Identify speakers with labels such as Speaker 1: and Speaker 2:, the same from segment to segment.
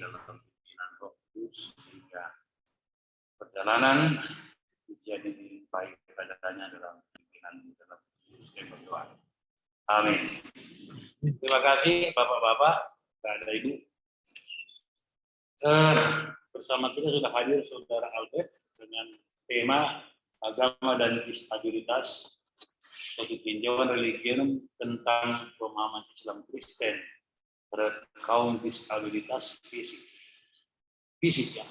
Speaker 1: dalam pimpinan Roh Kudus sehingga perjalanan ujian ini baik kepadanya dalam pimpinan dalam berdoa. Amin. Terima kasih Bapak-bapak, Ada Ibu. Bersama kita sudah hadir Saudara Albert dengan tema agama dan disabilitas, suatu tinjauan religion tentang pemahaman Islam Kristen terhadap kaum disabilitas fisik ya,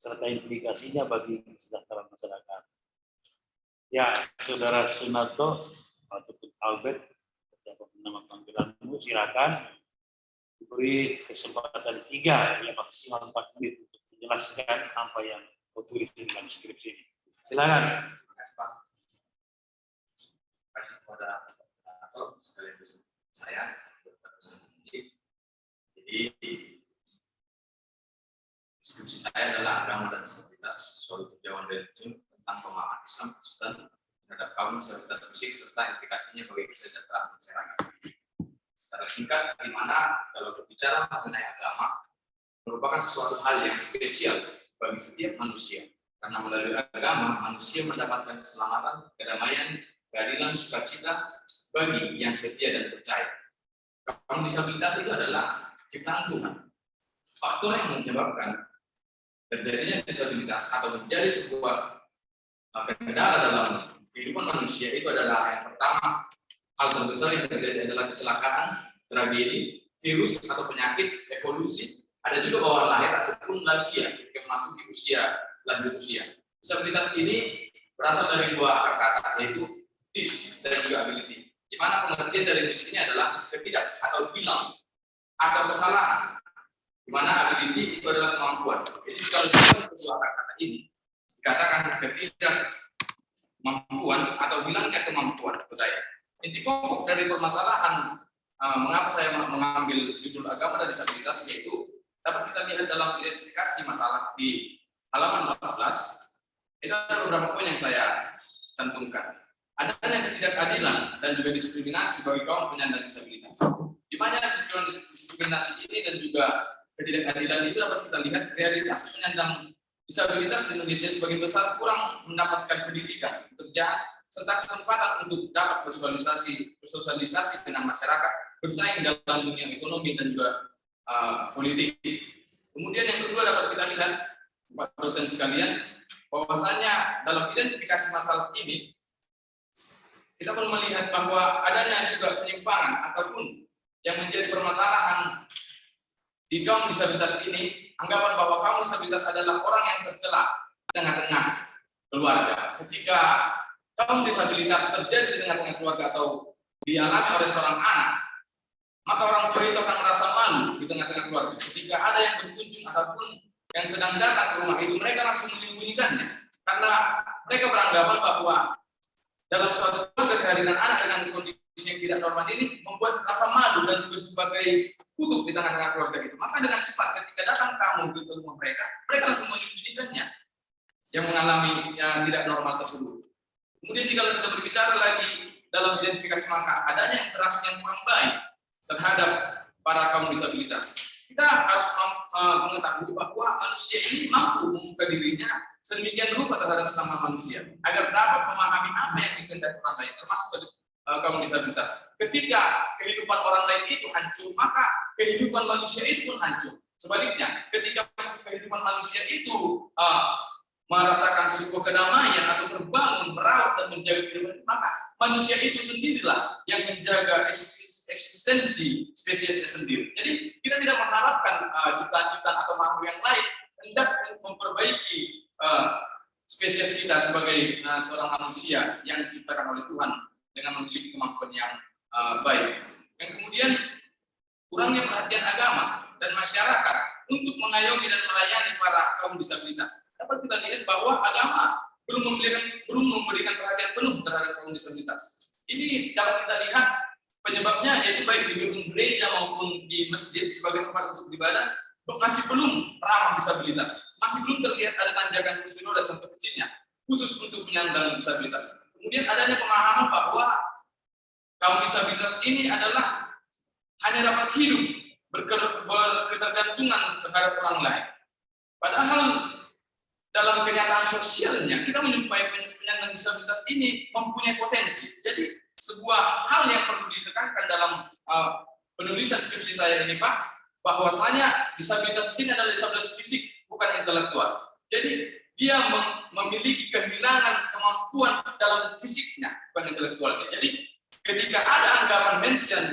Speaker 1: serta implikasinya bagi kesejahteraan masyarakat. Ya, Saudara Sunarto ataupun Albert, siapapun nama panggilanmu, silakan diberi kesempatan 3 ya maksimal 4 menit untuk menjelaskan apa yang kau tulis di dalam skripsi ini. Silakan.
Speaker 2: Terima kasih Pak. Terima kasih kepada moderator sekaligus saya. Jadi skripsi saya adalah agama dan disabilitas, suatu tinjauan religion tentang pemahaman Islam Kristen terhadap kaum disabilitas fisik serta implikasinya bagi kesejahteraan masyarakat. Secara singkat, di mana kalau berbicara mengenai agama merupakan sesuatu hal yang spesial bagi setiap manusia, karena melalui agama manusia mendapatkan keselamatan, kedamaian, keadilan, sukacita bagi yang setia dan percaya. Kaum disabilitas itu adalah ciptaan Tuhan. Faktor yang menyebabkan terjadinya disabilitas atau menjadi sebuah kendala dalam kehidupan manusia itu adalah yang pertama, hal terbesar yang terjadi adalah kecelakaan, tragedi, virus atau penyakit, evolusi. Ada juga bawaan lahir ataupun lansia yang memasuki usia lanjut usia. Disabilitas ini berasal dari 2 akar kata, yaitu dis dan juga ability. Di mana pengertian dari dis ini adalah ketidak atau bilang atau kesalahan. Di mana ability itu adalah kemampuan. Jadi kalau kita kedua akar kata ini dikatakan ketidakmampuan atau bilangnya kemampuan, budaya. Inti pokok dari permasalahan mengapa saya mengambil judul agama dan disabilitas yaitu dapat kita lihat dalam identifikasi masalah di halaman 14. Itu ada beberapa poin yang saya cantumkan. Adanya ketidakadilan dan juga diskriminasi bagi kaum penyandang disabilitas. Di mana diskriminasi ini dan juga ketidakadilan itu dapat kita lihat realitas penyandang disabilitas di Indonesia sebagian besar kurang mendapatkan pendidikan, pekerjaan, serta kesempatan untuk dapat bersosialisasi dengan masyarakat, bersaing dalam dunia ekonomi dan juga politik. Kemudian yang kedua dapat kita lihat, Pak dosen sekalian, bahwasanya dalam identifikasi masalah ini kita perlu melihat bahwa adanya juga penyimpangan ataupun yang menjadi permasalahan di kaum disabilitas ini, anggapan bahwa kaum disabilitas adalah orang yang tercela di tengah-tengah keluarga. Ketika kaum disabilitas terjadi di tengah-tengah keluarga atau dialami oleh seorang anak, maka orang tua itu akan merasa malu di tengah-tengah keluarga. Ketika ada yang berkunjung ataupun yang sedang datang ke rumah itu, mereka langsung menyembunyikannya. Karena mereka beranggapan bahwa dalam suatu keluarga kehadiran anak dengan kondisi yang tidak normal ini membuat rasa malu dan juga sebagai kutuk di tengah-tengah keluarga itu. Maka dengan cepat ketika datang tamu ke rumah mereka, mereka langsung menyembunyikannya yang mengalami yang tidak normal tersebut. Kemudian jika kita berbicara lagi dalam identifikasi maka adanya interaksi yang kurang baik terhadap para kaum disabilitas. Kita harus mengetahui bahwa manusia ini mampu membuka dirinya sedemikian rupa terhadap sesama manusia agar dapat memahami apa yang dikehendaki orang lain, termasuk kaum disabilitas. Ketika kehidupan orang lain itu hancur, maka kehidupan manusia itu pun hancur. Sebaliknya, ketika kehidupan manusia itu merasakan sebuah kedamaian atau terbangun, merawat dan menjaga kehidupan, maka manusia itu sendirilah yang menjaga eksistensi spesiesnya sendiri. Jadi kita tidak mengharapkan ciptaan-ciptaan atau makhluk yang lain hendak memperbaiki spesies kita sebagai seorang manusia yang diciptakan oleh Tuhan dengan memiliki kemampuan yang baik. Yang kemudian kurangnya perhatian agama dan masyarakat untuk mengayomi dan melayani para kaum disabilitas. Dapat kita lihat bahwa agama belum memberikan perhatian penuh terhadap kaum disabilitas. Ini dapat kita lihat penyebabnya yaitu baik di gedung gereja maupun di masjid sebagai tempat untuk beribadah masih belum ramah disabilitas, masih belum terlihat ada tanjakan kursi roda contoh kecilnya khusus untuk penyandang disabilitas. Kemudian adanya pemahaman bahwa kaum disabilitas ini adalah hanya dapat hidup berketergantungan terhadap orang lain. Padahal dalam kenyataan sosialnya kita menjumpai penyandang disabilitas ini mempunyai potensi. Jadi sebuah hal yang perlu ditekankan dalam penulisan skripsi saya ini, Pak, bahwasanya disabilitas ini adalah disabilitas fisik, bukan intelektual. Jadi dia memiliki kehilangan kemampuan dalam fisiknya, bukan intelektualnya. Jadi ketika ada anggapan mention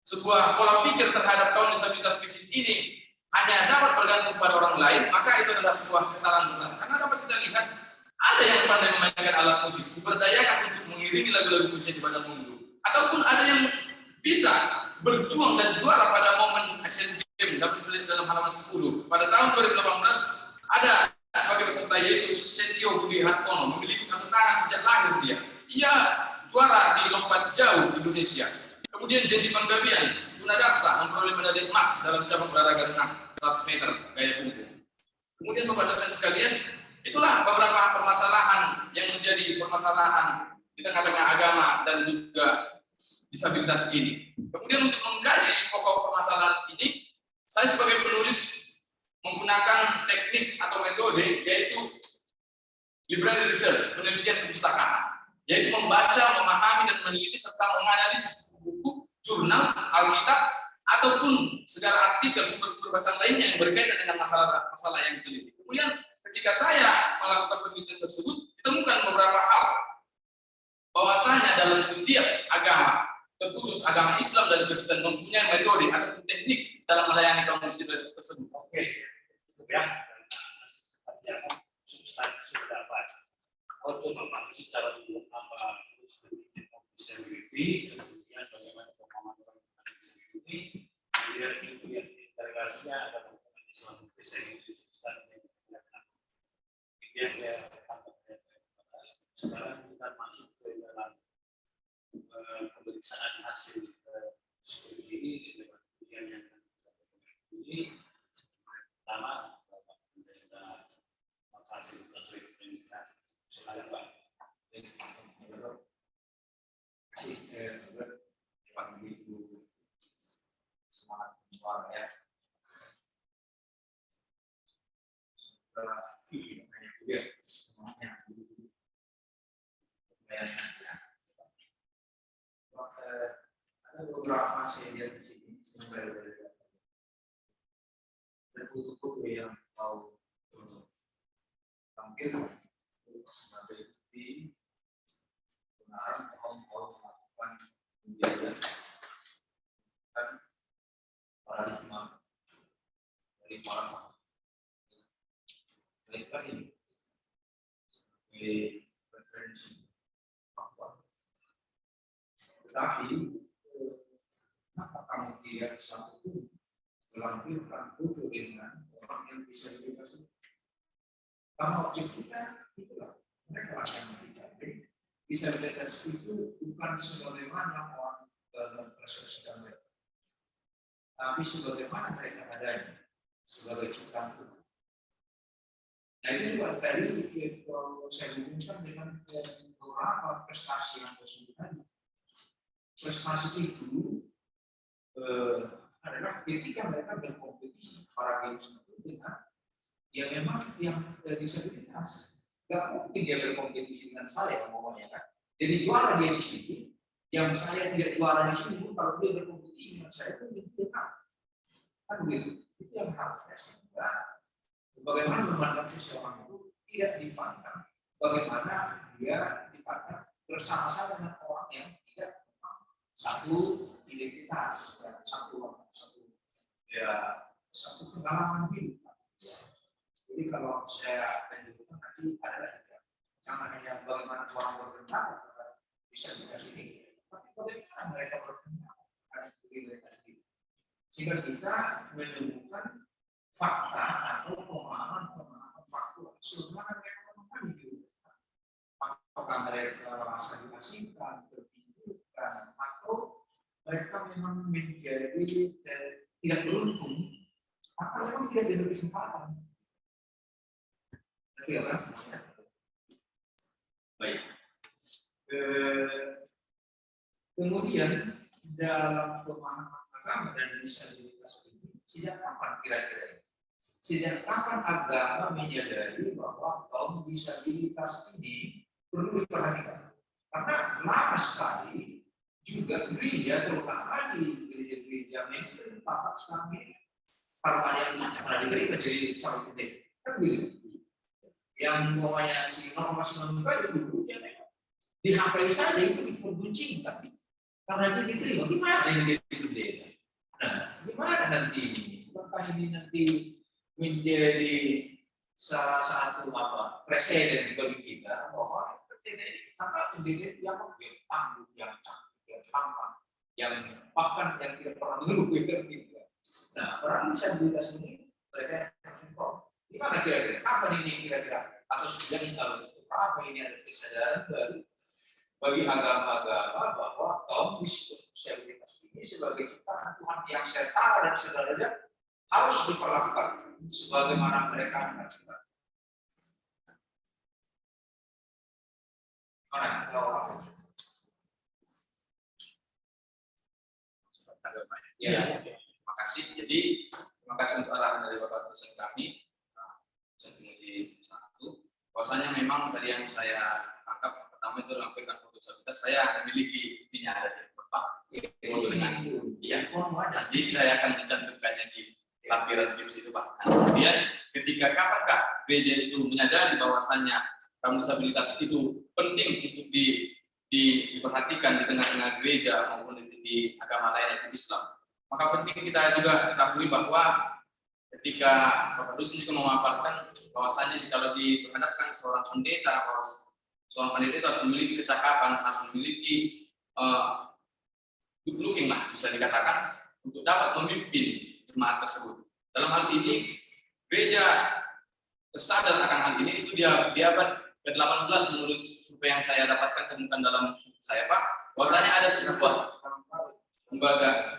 Speaker 2: sebuah pola pikir terhadap kaum disabilitas fisik ini hanya dapat bergantung pada orang lain, maka itu adalah sebuah kesalahan besar. Karena dapat kita lihat ada yang pandai memainkan alat musik, diberdayakan untuk mengiringi lagu-lagu pujian di pada mundur, ataupun ada yang bisa berjuang dan juara pada momen Asian Games dapat dilihat dalam halaman 10. Pada tahun 2018 ada sebagai peserta yaitu Setio Budi Hartono, memiliki satu tangan sejak lahir dia. Ia juara di lompat jauh Indonesia. Kemudian Jendi Panggabian Tunadasa memperoleh medali emas dalam cabang olahraga renang 100 meter gaya punggung. Kemudian Bapak dosen sekalian, itulah beberapa permasalahan yang menjadi permasalahan di tengah-tengah agama dan juga disabilitas ini. Kemudian untuk mengkaji pokok permasalahan ini, saya sebagai penulis menggunakan teknik atau metode yaitu library research, penelitian perpustakaan, yaitu membaca, memahami dan meneliti serta menganalisis buku, jurnal, alkitab, ataupun segala artikel sumber-sumber bacaan lainnya yang berkaitan dengan masalah yang diteliti. Kemudian ketika saya melakukan penelitian tersebut, ditemukan beberapa hal bahwasanya dalam setiap agama, terkhusus agama Islam dan Kristen, mempunyai metode atau teknik dalam melayani kaum disabilitas tersebut.
Speaker 1: Oke, ya. Substansi dapat untuk memahami secara umum apa disability, kemudian bagaimana pemahaman orang disability, kemudian itu yang integrasinya ada pemahaman Islam Kristen itu substansi yang saya sekarang kita masuk ke dalam pemeriksaan hasil skripsi ini dengan ujian yang ini pertama silakan Pak.
Speaker 3: Pak begitu semangat menjual ya. Hanya dia semuanya ada beberapa saya lihat di sini dan buku-buku yang mau tampil sebagai bukti kebenaran kaum melakukan pendidikan dan paradigma dari para baiklah ini sebagai referensi fakta. Tetapi apakah tidak satu melampirkan foto dengan orang yang bisa dibebas? Karena objek kita itulah mereka akan dijamin disabilitas itu bukan sebagaimana orang mempersepsikan mereka, tapi sebagaimana mereka adanya sebagai ciptaan Tuhan. Nah ini juga tadi kalau saya hubungkan dengan beberapa prestasi yang sesungguhnya. Prestasi itu adalah ketika mereka berkompetisi para games itu dengan yang memang yang disabilitas. Gak mungkin dia berkompetisi dengan saya ngomongnya kan. Jadi juara dia di sini, yang saya tidak juara di sini pun kalau dia berkompetisi dengan saya itu dia kan begitu. Itu yang harus saya sehingga bagaimana memandang seseorang itu tidak dipandang bagaimana dia dipandang bersama-sama dengan orang yang tidak satu identitas dan satu pengalaman hidup. Jadi kalau saya tunjukkan nanti adalah jangan hanya bagaimana orang berpendapat bisa dikasih ini, tapi bagaimana mereka berpendapat pada diri mereka sendiri. Sehingga kita menemukan fakta atau pemahaman faktual sebagaimana mereka memahami diri mereka. Apakah mereka merasa diasingkan, terpinggirkan, atau mereka memang menjadi tidak beruntung, atau memang tidak diberi kesempatan. Iya kan? Baik. Kemudian dalam pemahaman agama dan disabilitas ini sejak kapan kira-kira? Sejak kapan agama menyadari bahwa kaum disabilitas ini perlu diperhatikan? Karena lama sekali juga gereja, terutama di gereja-gereja mainstream Bapak sekarang ini, kalau ada yang cacat pada diri menjadi calon gede, kan begitu. Yang namanya si norma dulu ya memang dihapai saja itu diperguncing, tapi karena dia diterima, gimana ini jadi pendeta? Nah, gimana nanti ini? Apakah ini nanti menjadi salah satu presiden bagi kita bahwa pendeta ini karena pendeta yang tangguh, yang cantik, yang tampan, yang bahkan yang tidak pernah mengeluh gitu. Nah, orang disabilitas ini mereka harus inform. Gimana kira-kira? Kapan ini kira-kira? Atau sudah kalau apa ini ada kesadaran baru bagi agama-agama bahwa kaum disabilitas ini sebagai ciptaan Tuhan yang setara dan sederajat harus diperlakukan sebagaimana mereka mengajarkan. Mana? Ya, terima kasih. Jadi terima kasih untuk arahan dari Bapak dosen kami. Di satu, bahwasanya memang tadi yang saya tangkap pertama itu dalam program disabilitas saya memiliki buktinya ada di Bapak. Dengan ya, jadi saya akan mencantumkannya di lampiran skripsi itu Pak. Kemudian ketika kapankah gereja itu menyadari bahwasanya kaum disabilitas itu penting untuk diperhatikan di tengah-tengah gereja maupun di agama lain yaitu Islam. Maka penting kita juga ketahui bahwa ketika Bapak Dusun juga memaparkan bahwasanya kalau diperhadapkan seorang pendeta, bahwa seorang pendeta itu harus memiliki kecakapan, harus memiliki good looking lah bisa dikatakan untuk dapat memimpin jemaat tersebut. Dalam hal ini gereja tersadar akan hal ini itu dia di abad ke-18 menurut survei yang saya dapatkan temukan dalam saya Pak, bahwasanya ada sebuah lembaga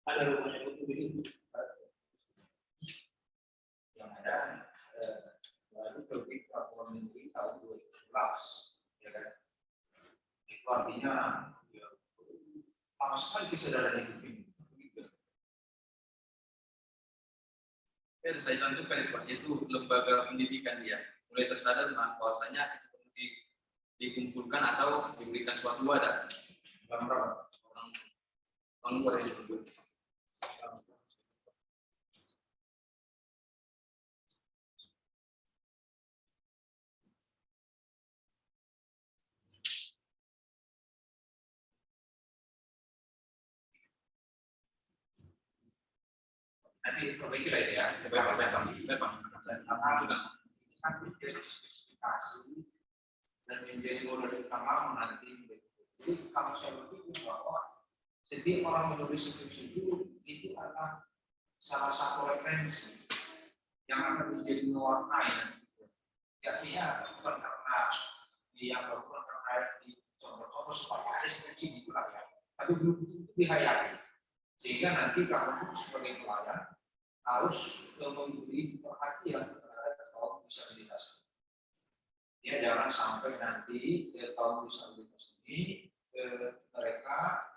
Speaker 1: ada rumahnya begitu.
Speaker 3: Yang ada baru terbit peraturan menteri tahun 2011, ya kan? Itu artinya ya, sama sekali kesadaran yang penting.
Speaker 2: Ya, saya cantumkan itu Pak, yaitu lembaga pendidikan dia mulai tersadar bahwasanya itu perlu dikumpulkan atau diberikan suatu wadah orang luar yang disebut.
Speaker 3: Nanti perbaiki lah ya. Nanti jadi spesifikasi dan menjadi modal utama nanti. Jadi kalau saya berpikir bahwa setiap orang menulis skripsi itu adalah salah satu referensi yang akan menjadi mewarnai. Artinya bukan karena dianggap terkait di contoh-contoh supaya ada skripsi itu lah ya. Tapi belum tentu dihayati. Sehingga nanti kamu sebagai pelayan harus memberi perhatian terhadap kaum disabilitas. Ya, jangan sampai nanti kaum disabilitas ini mereka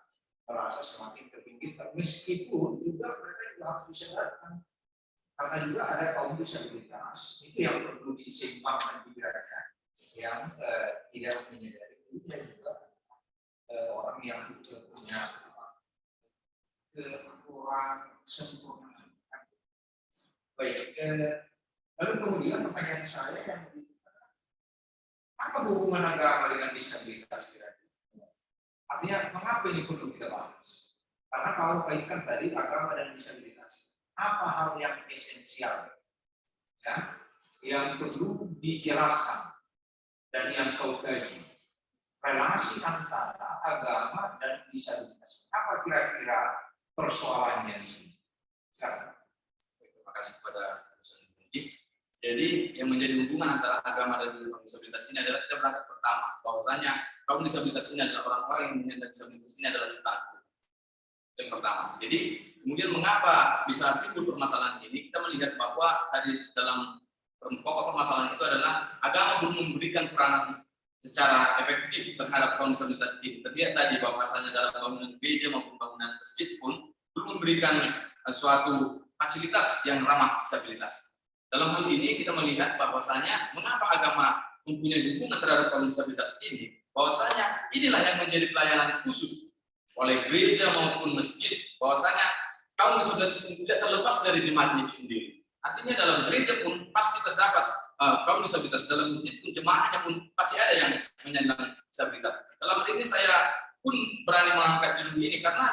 Speaker 3: merasa semakin terpinggirkan, meskipun juga mereka juga harus disadarkan karena juga ada kaum disabilitas itu yang perlu diseimbangkan pikirannya yang tidak menyadari itu juga orang yang punya kurang sempurna. Baik, lalu kemudian pertanyaan saya yang apa hubungan agama dengan disabilitas kira-kira? Artinya mengapa ini perlu kita bahas? Karena kalau kaitkan tadi agama dan disabilitas, apa hal yang esensial, ya, yang perlu dijelaskan dan yang kau kaji. Relasi antara agama dan disabilitas. Apa kira-kira persoalannya di sini? Sekarang.
Speaker 2: Terima kasih kepada Ustaz Mujib. Jadi yang menjadi hubungan antara agama dan disabilitas ini adalah kita berangkat pertama bahwasanya kaum disabilitas ini adalah orang-orang yang menyandang disabilitas ini adalah ciptaan. Yang pertama. Jadi kemudian mengapa bisa timbul permasalahan ini? Kita melihat bahwa dari dalam pokok permasalahan itu adalah agama belum memberikan peranan secara efektif terhadap kaum disabilitas ini. Terlihat tadi bahwasanya dalam bangunan gereja maupun bangunan masjid pun belum memberikan suatu fasilitas yang ramah disabilitas. Dalam hal ini kita melihat bahwasanya mengapa agama mempunyai hubungan terhadap kaum disabilitas ini, bahwasanya inilah yang menjadi pelayanan khusus oleh gereja maupun masjid, bahwasanya kaum disabilitas ini tidak terlepas dari jemaatnya itu sendiri. Artinya dalam gereja pun pasti terdapat kaum disabilitas, dalam masjid pun jemaahnya pun pasti ada yang menyandang disabilitas. Dalam hal ini saya pun berani mengangkat judul ini karena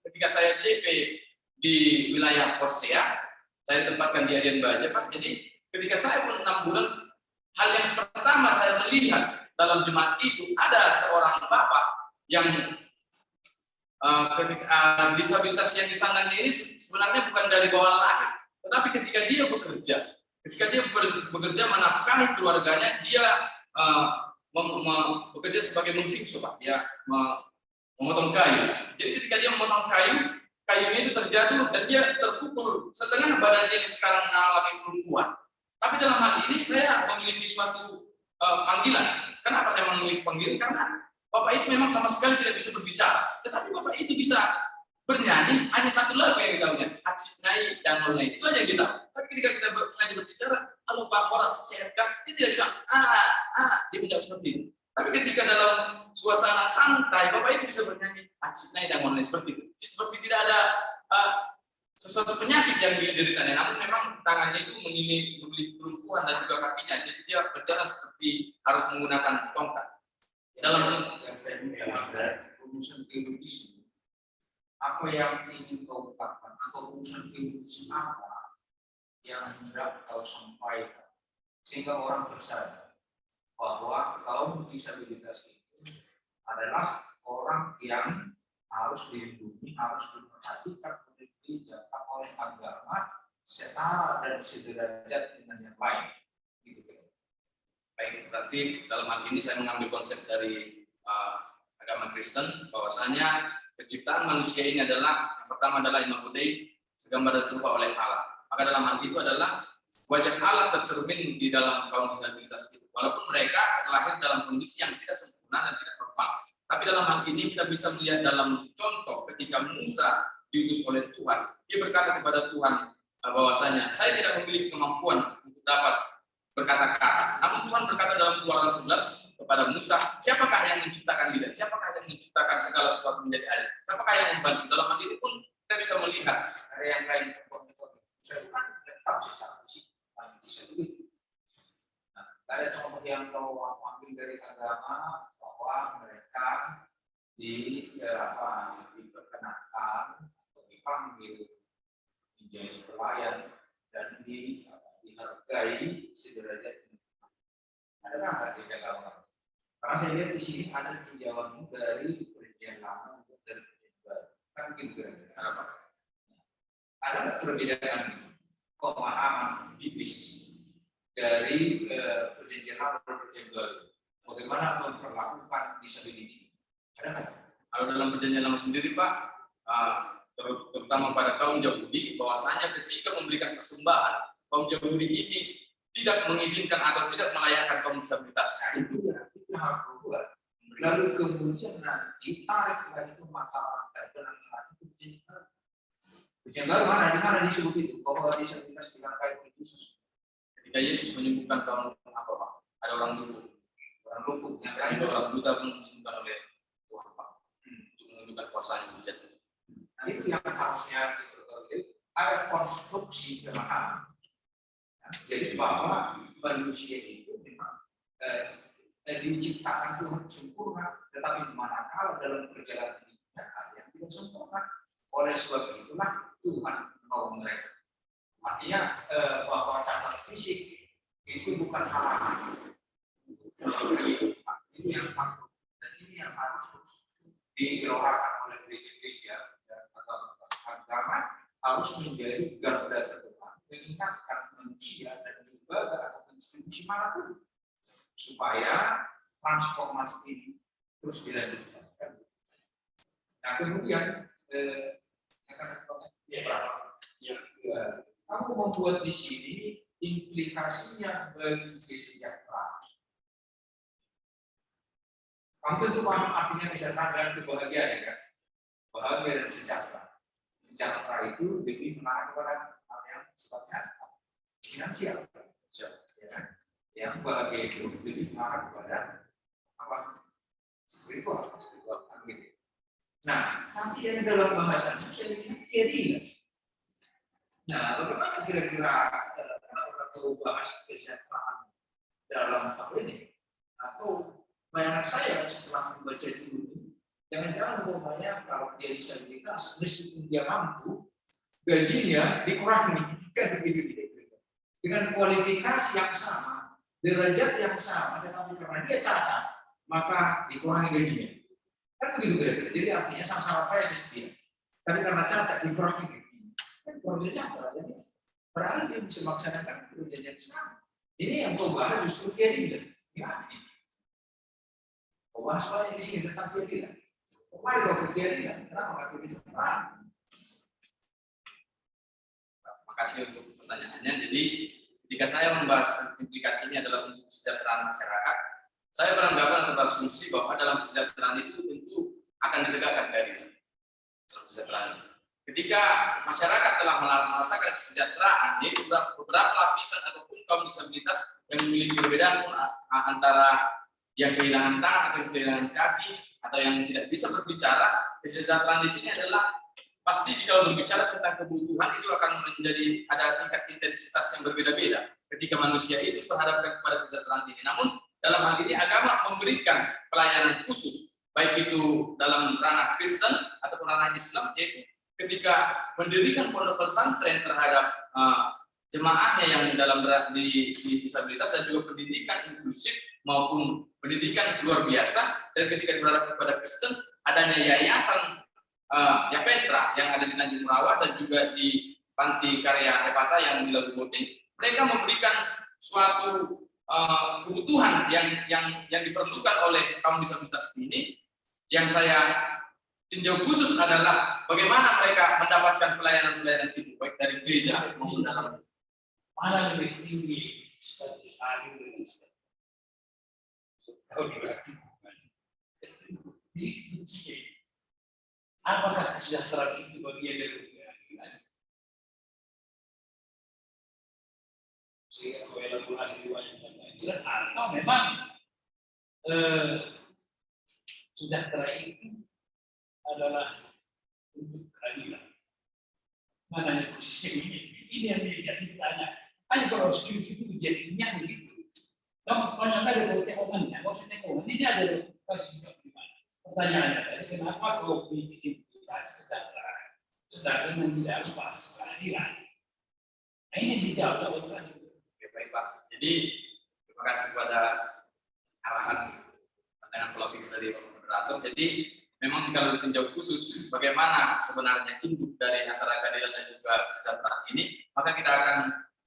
Speaker 2: ketika saya CP di wilayah Korsea, saya tempatkan di Adian Baja, Pak. Jadi ketika saya pun 6 bulan, hal yang pertama saya melihat dalam jemaat itu ada seorang bapak yang disabilitas yang disandangnya ini sebenarnya bukan dari bawaan lahir, tetapi ketika dia bekerja menafkahi keluarganya, dia bekerja sebagai mengsingso, Pak. Dia memotong kayu. Jadi ketika dia memotong kayunya itu terjatuh dan dia terpukul setengah badan dia sekarang mengalami kelumpuhan. Tapi dalam hal ini saya memiliki suatu panggilan. Kenapa saya memiliki panggilan? Karena Bapak itu memang sama sekali tidak bisa berbicara. Tetapi Bapak itu bisa bernyanyi, hanya satu lagu yang kita punya, Acipnai dan Nolai. Itu aja yang kita tahu. Tapi ketika kita mengajar berbicara, halo Pak Horas, sehatkah? Dia tidak bisa, dia menjawab seperti itu. Tapi ketika dalam suasana santai, Bapak itu bisa bernyanyi, Acipnai dan Nolai seperti itu. Seperti tidak ada sesuatu penyakit yang dideritanya, namun memang tangannya itu memiliki kelumpuhan dan juga kakinya, jadi dia berjalan seperti harus menggunakan tongkat. Dalam
Speaker 3: yang saya ada rumusan teologis, apa yang ingin kau ungkapkan atau rumusan teologis apa yang hendak kau sampaikan sehingga orang tersadar bahwa kaum disabilitas itu adalah orang yang harus dilindungi, harus diperhatikan oleh gereja, oleh agama setara dan sederajat dengan yang lain. Gitu.
Speaker 2: Baik, berarti dalam hal ini saya mengambil konsep dari agama Kristen, bahwasanya penciptaan manusia ini adalah yang pertama adalah Imam Budai, segambar dan serupa oleh Allah. Maka dalam hal itu adalah wajah Allah tercermin di dalam kaum disabilitas itu. Walaupun mereka terlahir dalam kondisi yang tidak sempurna dan tidak normal, tapi dalam hal ini kita bisa melihat dalam contoh ketika Musa diutus oleh Tuhan, dia berkata kepada Tuhan bahwasanya saya tidak memiliki kemampuan untuk dapat berkata-kata. Namun Tuhan berkata dalam Keluaran 11 kepada Musa, siapakah yang menciptakan lidah? Siapakah yang menciptakan segala sesuatu menjadi air? Siapakah yang membantu? Dalam hal ini pun kita bisa melihat
Speaker 3: ada yang lain saya bukan tetap secara fisik, tapi bisa begitu. Nah, ada contoh yang kau ambil dari agama bahwa mereka diperkenankan atau dipanggil menjadi pelayan dan dihargai sederajat. Adakah nggak di agama? Karena saya lihat di sini ada tinjauanmu dari perjanjian lama untuk dari perjanjian baru. Kan gitu kan? Ada nggak perbedaan pemahaman biblis dari perjanjian lama dan perjanjian baru? Bagaimana memperlakukan disabilitas? Ada nggak?
Speaker 2: kalau dalam perjanjian lama sendiri, Pak, terutama pada kaum Yahudi, bahwasanya ketika memberikan persembahan, kaum Yahudi ini tidak mengizinkan atau tidak melayani kaum disabilitas.
Speaker 3: Nah, itu harus berubah. Lalu kemudian nanti tarik lagi ke mata rantai penanganan itu perjanjian baru mana? Di mana disebut itu bahwa disabilitas dirangkai oleh Yesus?
Speaker 2: Ketika Yesus menyembuhkan kaum apa, Pak? Ada orang lumpuh yang lain, orang buta pun disembuhkan oleh Tuhan, Pak, untuk menunjukkan kuasanya di situ.
Speaker 3: Nah, itu yang harusnya ada konstruksi pemahaman. Jadi bahwa manusia itu memang diciptakan Tuhan sempurna, tetapi manakala dalam perjalanan hidupnya ada yang tidak sempurna. Oleh sebab itulah Tuhan menolong mereka. Artinya bahwa cacat fisik itu bukan halangan untuk kehidupan. Ini yang maksud dan ini yang harus digelorakan oleh gereja-gereja atau agama, harus menjadi garda terdepan mengingatkan manusia dan lembaga atau institusi manapun supaya transformasi ini terus dilanjutkan. Nah kemudian kamu membuat di sini implikasinya bagi kesejahteraan. Kamu tentu paham artinya kesejahteraan dan kebahagiaan, ya kan? Bahagia dan sejahtera. Sejahtera itu lebih mengarah kepada hal yang sifatnya finansial, ya kan? Yang bahagia itu lebih mengarah kepada apa? Spiritual, gitu. Nah, tapi yang dalam bahasa itu saya lihat tidak. Nah, bagaimana kira-kira kalau bahas kesejahteraan dalam hal ini? Atau bayangan saya setelah membaca judul ini, jangan-jangan umpamanya kalau dia disabilitas, meskipun dia mampu, gajinya dikurangi, kan begitu. Dengan kualifikasi yang sama, derajat yang sama, tetapi karena dia cacat, maka dikurangi gajinya. Kan begitu kira-kira. Jadi artinya sama-sama presis dia. Tapi karena cacat dikurangi gajinya. Kan problemnya apa? Jadi berarti dia bisa melaksanakan pekerjaan yang sama. Ini yang kau bahas justru keadilan. Ya, kau bahas banyak di sini tentang keadilan. Kemarin kau ke keadilan, kenapa nggak ke kesejahteraan?
Speaker 2: Terima kasih untuk pertanyaannya. Jadi ketika saya membahas implikasinya adalah untuk kesejahteraan masyarakat, saya beranggapan atau berasumsi bahwa dalam kesejahteraan itu tentu akan ditegakkan keadilan. Dalam kesejahteraan. Ketika masyarakat telah merasakan kesejahteraan, yaitu beberapa lapisan ataupun kaum disabilitas yang memiliki perbedaan antara yang kehilangan tangan atau yang kehilangan kaki atau yang tidak bisa berbicara, kesejahteraan di sini adalah pasti kalau berbicara tentang kebutuhan itu akan menjadi ada tingkat intensitas yang berbeda-beda ketika manusia itu berhadapan kepada kesejahteraan ini. Namun dalam hal ini agama memberikan pelayanan khusus, baik itu dalam ranah Kristen ataupun ranah Islam, yaitu ketika mendirikan pondok pesantren terhadap jemaahnya yang dalam di disabilitas dan juga pendidikan inklusif maupun pendidikan luar biasa, dan ketika berhadapan kepada Kristen adanya yayasan Yapetra yang ada di Tanjung Merawat dan juga di Panti Karya Hepata yang di Lagu Boting, mereka memberikan suatu kebutuhan yang diperlukan oleh kaum disabilitas ini. Yang saya tinjau khusus adalah bagaimana mereka mendapatkan pelayanan-pelayanan itu, baik dari gereja maupun dalam.
Speaker 3: Mana lebih tinggi status adil dan status apakah kesejahteraan itu bagian dari keadilan? Sehingga elaborasi dua yang keadilan atau memang sejahtera itu adalah untuk keadilan. Mana yang posisi ini yang ditanya. Hanya kalau setuju itu jadinya begitu. Kamu banyak kali kalau tekomannya, maksudnya ini ada kasih di mana? Pertanyaannya tadi, kenapa kau bikin kesejahteraan sedangkan tidak harus bahas keadilan? Nah, ini dijawab oleh Tuhan.
Speaker 2: Oke, baik Pak. Jadi terima kasih kepada arahan pandangan pola pikir dari Pak Moderator. Jadi memang kalau ditinjau khusus bagaimana sebenarnya induk dari antara keadilan dan juga kesejahteraan ini, maka kita akan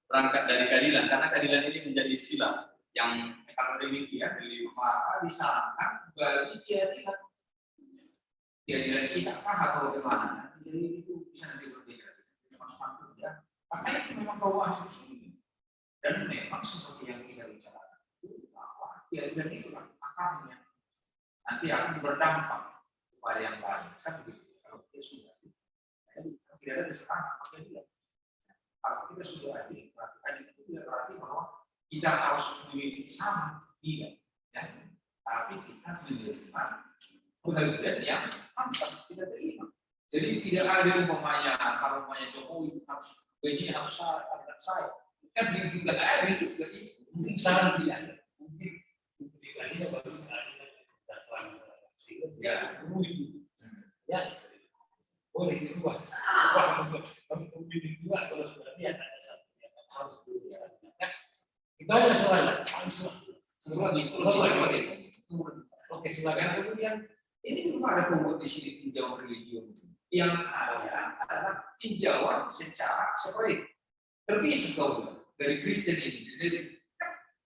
Speaker 2: berangkat dari keadilan karena keadilan ini menjadi sila yang
Speaker 3: kalau demikian maka disarankan bagi keadilan sikap atau bagaimana. Jadi itu bisa nanti berbeda. Ya. Karena itu memang bawaan sendiri. Dan memang seperti yang kita bicarakan itu bahwa keadilan itu kan akarnya nanti akan berdampak kepada yang lain. Kan begitu. Kalau kita sudah tidak ada kesalahan, maka tidak. Kalau kita sudah adil, berarti itu tidak berarti bahwa kita harus memiliki sama, tidak. Ya. Tapi kita menerima kebahagiaan yang pantas kita terima. Jadi tidak ada umpamanya kalau umpamanya Jokowi harus gajinya harus saya. Kan begitu juga ada juga itu. Mungkin saran tidak ada. Mungkin implikasinya bagi keadilan kesejahteraan sehingga ya ya boleh dirubah. Kalau memilih dua kalau sudah lihat ada Banyak soal. Oke, silakan. Kemudian ini belum ada pembuat di sini tinjauan religius. Yang ada adalah tinjauan secara separate, terpisah kau dari Kristen ini. Dari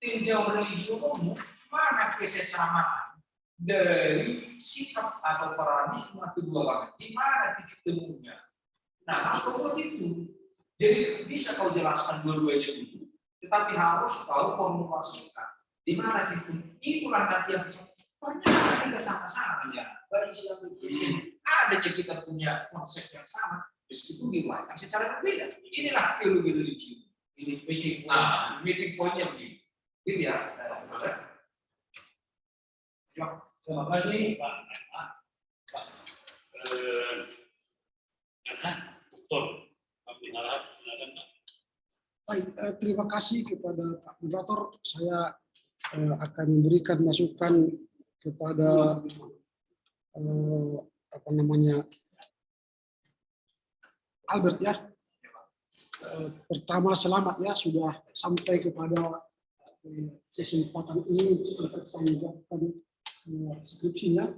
Speaker 3: tinjauan religius umum, mana kesesamaan dari sikap atau paradigma kedua agama? Di mana titik temunya? Nah, harus kau buat itu. Jadi bisa kau jelaskan dua-duanya dulu, tetapi harus kau formulasikan di mana titik. Itulah nanti yang ternyata kita sama-sama ya. Baik siapa itu adanya kita punya konsep yang sama, meskipun diuraikan secara berbeda. Inilah teologi religi. Ini meeting point-nya begini. Gitu ya,
Speaker 1: Terima kasih Pak. Dokter, silakan.
Speaker 4: Baik, terima kasih kepada Pak Moderator. Saya akan memberikan masukan kepada Albert ya. Pertama selamat ya sudah sampai kepada kesempatan ini untuk mempertanggungjawabkan skripsinya.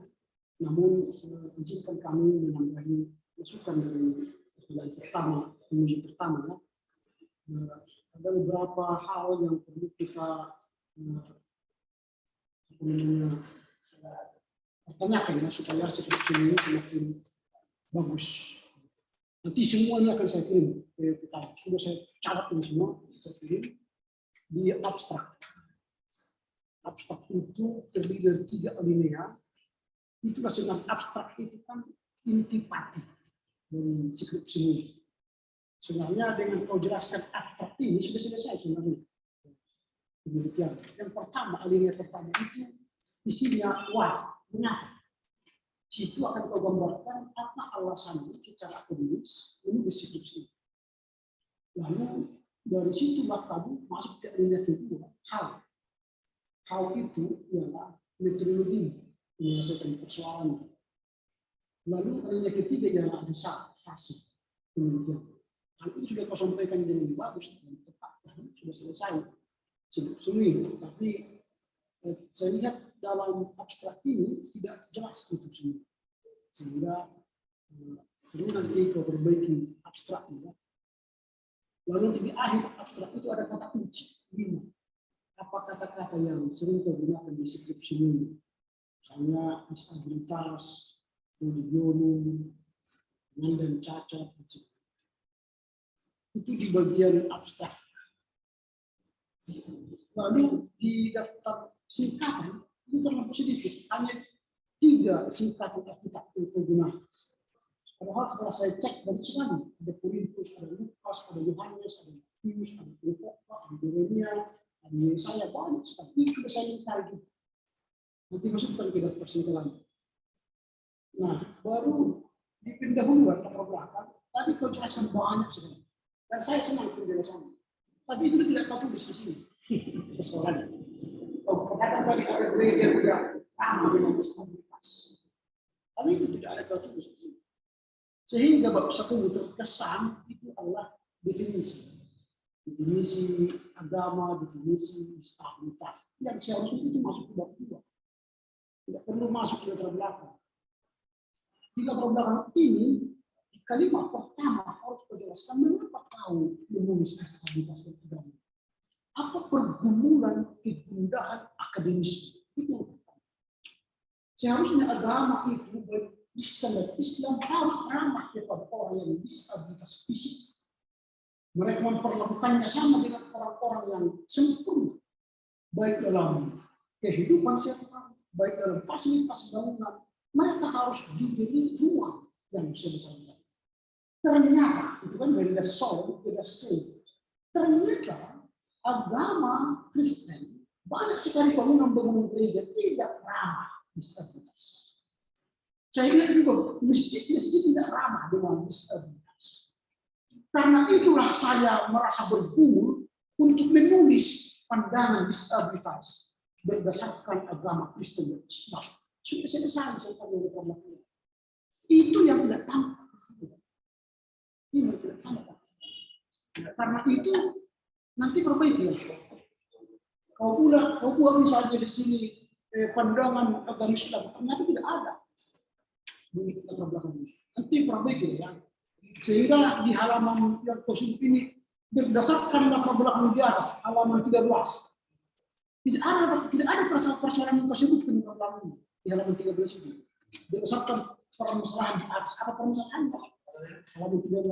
Speaker 4: Namun izinkan kami menambahi masukan dari penguji pertama ya. Ada beberapa hal yang perlu kita pertanyakan ya supaya skripsi ini semakin bagus. Nanti semuanya akan saya kirim ke kita. Sudah saya catat ini semua, saya kirim di abstrak. Abstrak itu terdiri dari 3 alinea. Itulah sebenarnya abstrak itu kan intipati dari skripsi ini. Sebenarnya dengan kau jelaskan abstrak ini sudah selesai sebenarnya. Demikian. Yang pertama, alinea pertama itu isinya mengapa. Situ akan kau gambarkan apa alasannya secara akademis menulis skripsi. Lalu dari situ kamu masuk ke alinea kedua, how. How itu ialah metodologi menyelesaikan persoalan. Lalu alinea ketiga ialah hasil penelitian. Hal itu sudah kau sampaikan dengan bagus dan tepat, sudah selesai. Sulit, tapi saya lihat dalam abstrak ini tidak jelas itu semua, sehingga perlu nanti kau perbaiki abstraknya. Lalu di akhir abstrak itu ada kata kunci 5. Apa kata-kata yang sering kau gunakan di skripsi ini? Misalnya disabilitas, polygonium, dan cacat, etc. Itu di bagian abstrak. Lalu di daftar singkatan itu terlalu sedikit, hanya 3 singkatan kita gunakan. Padahal setelah saya cek dari sekali, ada Korintus, ada Lukas, ada Yohanes, ada Matius, ada Filipus, ada Yeremia, ada Yesaya, banyak sekali. Ini sudah saya minta itu. Nanti masukkan ke daftar singkatan. Nah, baru di pendahuluan atau belakang, tadi kau jelaskan banyak sekali. Dan saya senang penjelasannya. Tapi itu tidak kau tulis di sini. Soalnya, kadang bagi ada gereja juga sama dengan disabilitas. Tapi itu tidak ada kau tulis di sini. Sehingga bab 1 terkesan itu adalah definisi. Definisi agama, definisi disabilitas. Yang seharusnya itu masuk ke bab 2. Tidak perlu masuk ke latar belakang. Di latar belakang ini, kalimat pertama harus dijelaskan mengapa kau menulis disabilitas dan agama. Apa pergumulan kegundahan akademis? Itu yang pertama. Seharusnya agama itu Islam harus ramah kepada orang yang disabilitas fisik. Mereka memperlakukannya sama dengan orang-orang yang sempurna, baik dalam kehidupan sehari-hari, baik dalam fasilitas bangunan. Mereka harus diberi ruang yang sebesar-besar. Ternyata itu kan dari soul ke soul. Ternyata agama Kristen banyak sekali bangunan-bangunan gereja tidak ramah disabilitas. Saya lihat juga masjid-masjid tidak ramah dengan disabilitas. Karena itulah saya merasa bergumul untuk menulis pandangan disabilitas berdasarkan agama Kristen dan Islam. Sudah selesai saya pandangan itu yang tidak tampak. Ini tidak tampak. Karena itu nanti perbaiki. Kau buat misalnya di sini pandangan agama Islam, ternyata tidak ada di latar belakang ini. Nanti perbaiki ya. Sehingga di halaman yang tersebut ini berdasarkan latar belakang di atas halaman 13 tidak ada persoalan yang tersebut di latar belakang ini di halaman 13 ini berdasarkan permasalahan di atas apa permasalahan halaman 13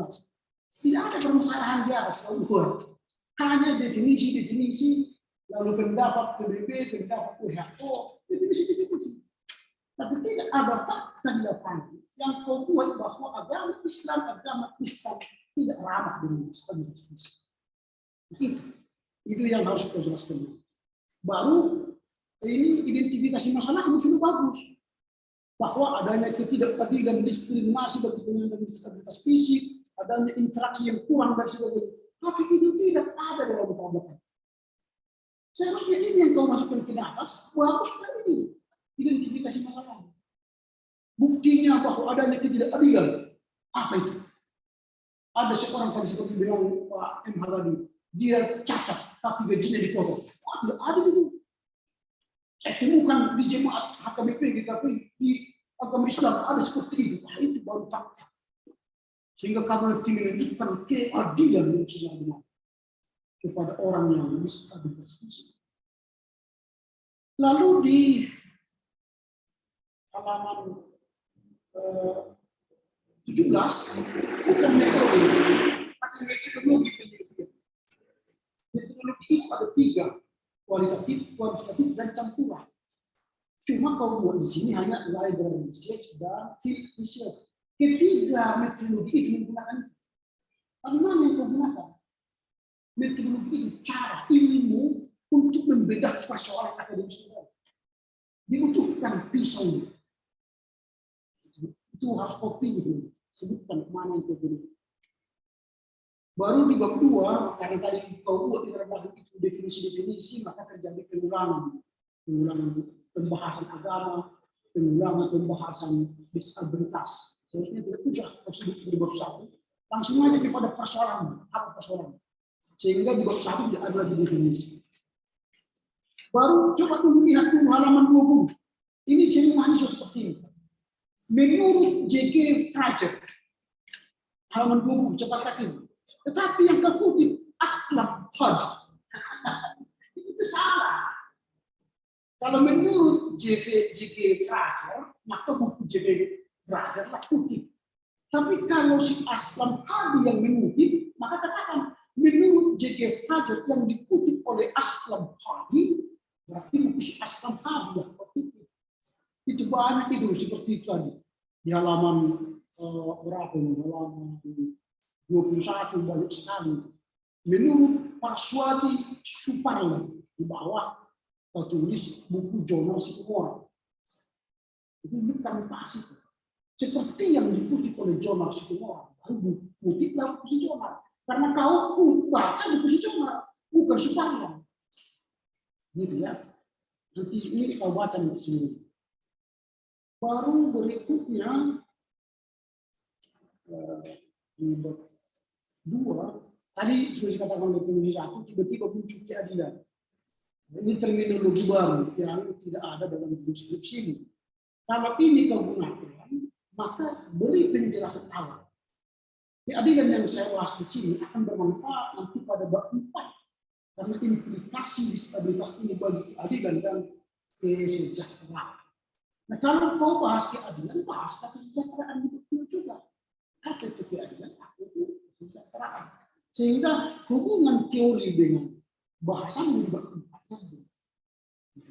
Speaker 4: tidak ada permasalahan di atas hanya definisi lalu pendapat PBB pendapat WHO definisi tapi tidak ada fakta di lapangan yang kau buat bahwa agama Islam tidak ramah dengan stabilitas. Itu yang harus kita jelaskan. Baru ini identifikasi masalah sudah bagus. Bahwa adanya ketidakadilan diskriminasi bagi penyandang disabilitas fisik, adanya interaksi yang kurang dan sebagainya. Tapi itu tidak ada dalam latar. Seharusnya ini yang kau masukkan ke atas, bagus sekali ini identifikasi masalah. Buktinya bahwa adanya ketidakadilan. Apa itu? Ada seorang tadi seperti bilang Pak MH tadi, dia cacat tapi gajinya dipotong. Tidak ada itu. Saya temukan di jemaat HKBP tapi di agama Islam ada seperti itu. Itu baru fakta. Sehingga kami menunjukkan keadilan yang benar kepada orang yang disabilitas fisik. Lalu di halaman 17 bukan metode, tapi metodologi penelitian. Metodologi itu ada 3, kualitatif dan campuran. Cuma kalau buat di sini hanya library research dan field research. Ketiga metodologi itu menggunakan bagaimana yang kau gunakan? Metodologi itu cara ilmu untuk membedakan persoalan akademis. Dibutuhkan pisau. Itu harus kopi itu sebutkan kemana itu dulu. Baru di bab 2 karena tadi kau buat di dalam itu definisi maka terjadi pengulangan pembahasan agama, pengulangan pembahasan disabilitas. Seharusnya tidak usah tersebut di bab 1, langsung aja kepada persoalan apa persoalan sehingga di bab 1 tidak ada lagi definisi. Baru coba melihat halaman 20 ini sering mahasiswa seperti ini. Menurut J.K. Fraser, halaman 20, cepat kaki. Tetapi yang kekutip aslam had. Itu salah. Kalau menurut J.K. Fraser, maka buku J.K. Fraser lah kutip. Tapi kalau si aslam had yang mengutip, maka katakan menurut J.K. Fraser yang dikutip oleh aslam had, berarti buku si aslam had yang kutip. Itu banyak itu seperti itu tadi di halaman berapa ini? Halaman 21 banyak sekali. Menurut Parsuadi Suparla di bawah tulis buku Jonas Situmorang. Itu bukan pas itu. Seperti yang dikutip oleh Jonas Situmorang. Lalu kutiplah buku Jonas. Karena kau baca buku Jonas bukan Suparla. Gitu ya. Nanti ini kau baca sendiri. Baru berikutnya di bab 2 tadi sudah dikatakan oleh penulis 1 tiba-tiba muncul keadilan. Ini terminologi baru yang tidak ada dalam deskripsi ini. Kalau ini kau gunakan, maka beri penjelasan awal. Keadilan yang saya bahas di sini akan bermanfaat nanti pada bab 4 karena implikasi disabilitas ini bagi keadilan dan kesejahteraan. Nah, kalau kau bahas keadilan, bahas kesejahteraan juga. Apa itu keadilan? Apa itu kesejahteraan? Sehingga hubungan teori dengan bahasa menjadi empat.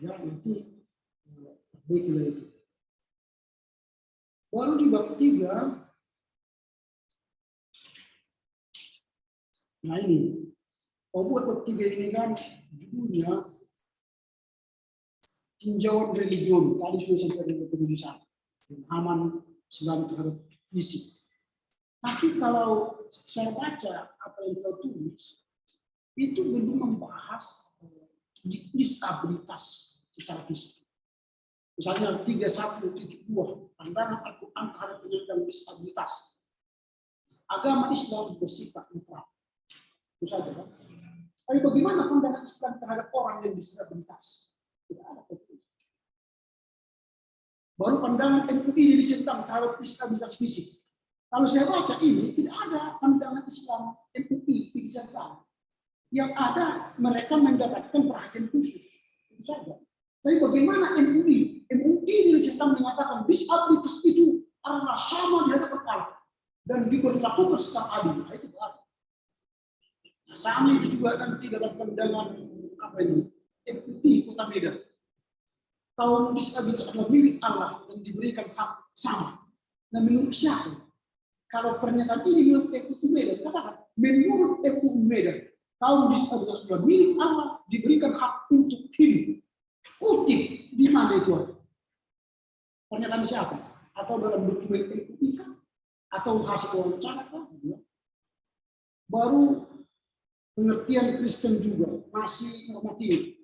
Speaker 4: Ya, nanti baiklah itu. Baru di bab 3, nah ini, kau buat bab 3 ini kan judulnya tinjauan religion, tadi sudah sampai di penulisan, pemahaman Islam terhadap fisik. Tapi kalau saya baca apa yang kau tulis, itu belum membahas disabilitas secara fisik. Misalnya 31.2, pandangan Al-Quran terhadap penyandang disabilitas. Agama Islam bersifat netral. Itu saja kan? Tapi bagaimana pandangan Islam terhadap orang yang disabilitas? Tidak ada. Baru pandangan MUI disentang terhadap disabilitas fisik. Kalau saya baca ini, tidak ada pandangan Islam MUI disentang. Yang ada mereka mendapatkan perhatian khusus. Itu saja. Tapi bagaimana MUI? MUI disentang mengatakan disabilitas itu adalah sama di hadapan Allah dan diberlakukan secara adil. Itu baru. Nah, sama itu juga nanti dalam pandangan apa ini? MUI Kota Medan. Kaum disabilitas adalah milik Allah dan diberikan hak sama. Nah, menurut siapa? Kalau pernyataan ini menurut MUI Medan, katakan menurut MUI Medan, kaum disabilitas adalah milik Allah diberikan hak untuk hidup. Kutip di mana itu ada? Pernyataan siapa? Atau dalam dokumen MUI kan? Atau hasil wawancara kan? Baru pengertian Kristen juga masih normatif.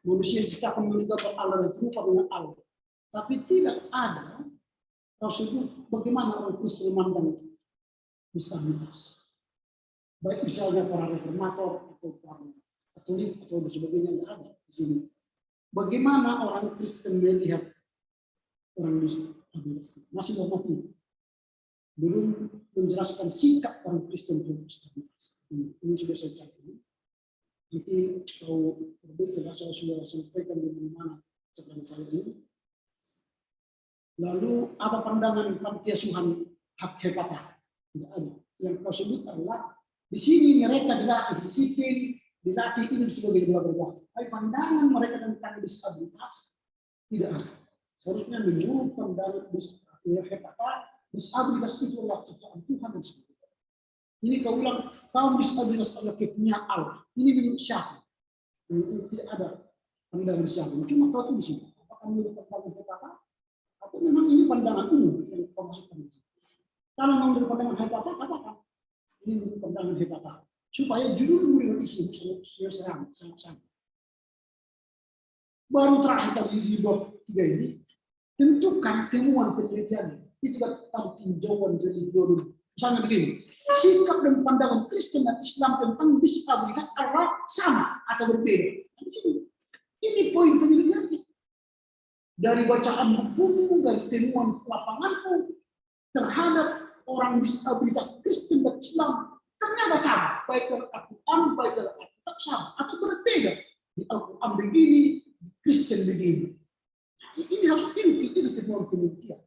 Speaker 4: Manusia diciptakan menurut gambar Allah dan serupa dengan Allah. Tapi tidak ada prosedur bagaimana orang Kristen memandang disabilitas. Baik misalnya para reformator atau para Katolik atau sebagainya tidak ada di sini. Bagaimana orang Kristen melihat orang disabilitas? Masih normatif. Belum menjelaskan sikap orang Kristen terhadap disabilitas. Ini sudah saya catat. Nanti kalau berbeda saya sudah sampaikan di mana sekarang saya ini. Lalu apa pandangan panti asuhan hak hepatah? Tidak ada. Yang kau sebut adalah di sini mereka dilatih disiplin, dilatih ini sebagai berbuat. Tapi pandangan mereka tentang disabilitas tidak ada. Seharusnya menurut pandangan hepatah, disabilitas itu adalah ciptaan Tuhan dan sebagainya. Ini kau bilang kaum disabilitas adalah kepunyaan Allah. Ini menurut siapa? Ini tidak ada pandangan siapa. Cuma kau tuh di sini. Apakah menurut pandangan hepatah? Atau memang ini pandangan umum yang kau maksudkan? Kalau menurut pandangan hepatah, katakan ini menurut pandangan hepatah. Supaya judul murid isi sama. Baru terakhir tadi di bab 3 ini, tentukan temuan penelitian. Itu tentang tinjauan religion. Misalnya begini, sikap dan pandangan Kristen dan Islam tentang disabilitas adalah sama atau berbeda. Ini poin penelitian. Dari bacaan buku, dari temuan lapangan terhadap orang disabilitas Kristen dan Islam ternyata sama, baik dari Al-Quran, baik dari Alkitab sama atau berbeda. Di Al-Quran begini, di Kristen begini. Ini harus inti itu temuan penelitian.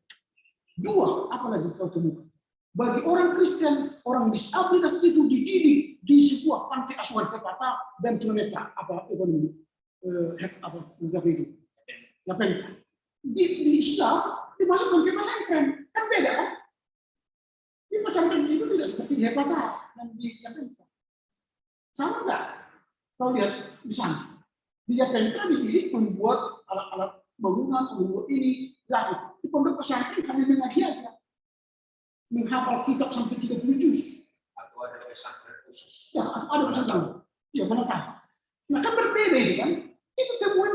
Speaker 4: Dua, apalagi kau temukan? Bagi orang Kristen, orang disabilitas itu dididik di sebuah panti asuhan hepatah dan tunanetra apa ekonomi itu Lapenta. Di Islam dimasukkan ke pesantren kan beda kan? Di pesantren itu tidak seperti di hepatah dan di Lapenta. Sama enggak? Kau lihat di sana. Di Lapenta dididik membuat alat-alat bangunan, membuat ini, di pondok pesantren hanya mengaji aja. Menghafal kitab sampai 30 juz.
Speaker 3: Atau ada pesantren khusus.
Speaker 4: Ya, ada pesantren. Ya, mana tahu. Nah, kan berbeda itu kan. Itu temuan.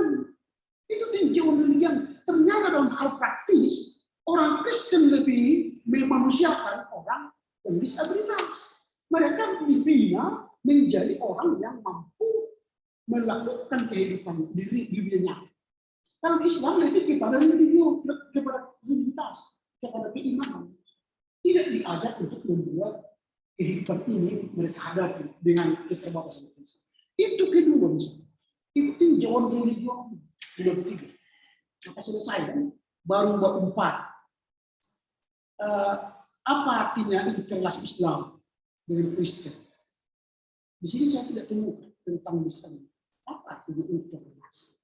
Speaker 4: Itu tinjauan yang ternyata dalam hal praktis, orang Kristen lebih memanusiakan orang yang disabilitas. Mereka dibina menjadi orang yang mampu melakukan kehidupan diri dirinya. Kalau Islam lebih kepada religion, kepada identitas, kepada keimanan. Tidak diajak untuk membuat kehidupan ini mereka hadapi dengan keterbatasan fisik. Itu kedua misalnya. Itu tinjauan religion. Sudah ketiga. Maka selesai kan? Baru bab 4. Apa artinya interrelasi Islam dengan Kristen? Di sini saya tidak temukan tentang Islam. Apa artinya interrelasi?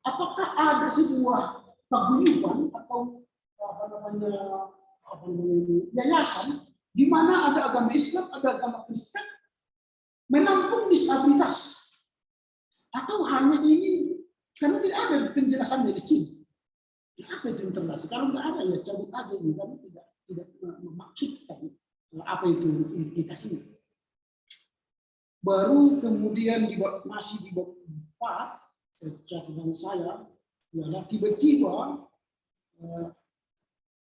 Speaker 4: Apakah ada sebuah paguyuban atau yayasan di mana ada agama Islam, ada agama Kristen menampung disabilitas, atau hanya ini karena tidak ada penjelasannya di sini. Apa itu interrelasi? Kalau nggak ada ya cabut aja ini, karena tidak memaksudkan apa itu implikasinya. Baru kemudian masih di bab 4 catatan saya ialah tiba-tiba